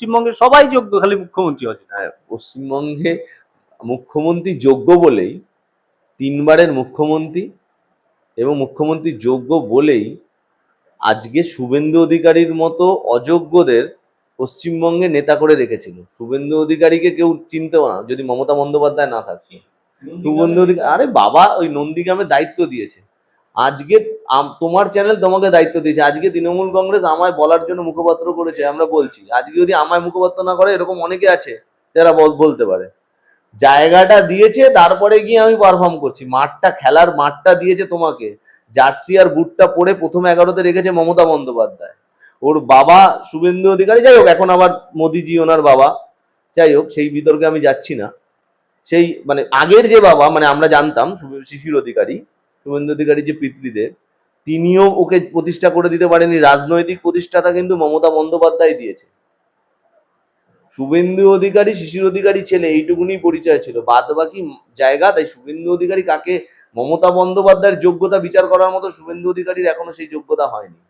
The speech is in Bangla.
পশ্চিমবঙ্গের সবাই যোগ্য, খালি মুখ্যমন্ত্রী অযোগ্য। হ্যাঁ, পশ্চিমবঙ্গে মুখ্যমন্ত্রী যোগ্য বলেই 3বারের মুখ্যমন্ত্রী, এবং মুখ্যমন্ত্রী যোগ্য বলেই আজকে শুভেন্দু অধিকারীর মতো অযোগ্যদের পশ্চিমবঙ্গে নেতা করে রেখেছিল। শুভেন্দু অধিকারীকে কেউ চিনতেও না যদি মমতা বন্দ্যোপাধ্যায় না থাকতো। শুভেন্দু অধিকারী, আরে বাবা, ওই নন্দীগ্রামের দায়িত্ব দিয়েছে। আজকে তোমার চ্যানেল তোমাকে দায়িত্ব দিয়েছে। আজকে তৃণমূল কংগ্রেস আমায় বলার জন্য মুখপাত্র করেছে, আমরা বলছি। আজকে যদি আমায় মুখপাত্র না করে, এরকম অনেকে আছে যারা বলতে পারে। জায়গাটা দিয়েছে, তারপরে গিয়ে আমি পারফর্ম করছি। মাঠটা, খেলার মাঠটা দিয়েছে তোমাকে। জার্সি আর বুটটা পরে প্রথম 11তে রেখেছে মমতা বন্দ্যোপাধ্যায়। ওর বাবা শুভেন্দু অধিকারী, যাই হোক, এখন আবার মোদিজি ওনার বাবা। যাই হোক, সেই বিতর্কে আমি যাচ্ছি না। সেই মানে আগের যে বাবা, মানে আমরা জানতাম শিশির অধিকারী, শুভেন্দু অধিকারী যে পিতৃদেব, তিনিও ওকে প্রতিষ্ঠা করে দিতে পারেনি। রাজনৈতিক প্রতিষ্ঠাতা কিন্তু মমতা বন্দ্যোপাধ্যায় দিয়েছে। শুভেন্দু অধিকারী শিশির অধিকারী ছেলে, এইটুকুনি পরিচয় ছিল। বাদ বাকি জায়গা, তাই শুভেন্দু অধিকারী কাকে, মমতা বন্দ্যোপাধ্যায়ের যোগ্যতা বিচার করার মতো শুভেন্দু অধিকারীর এখনো সেই যোগ্যতা হয়নি।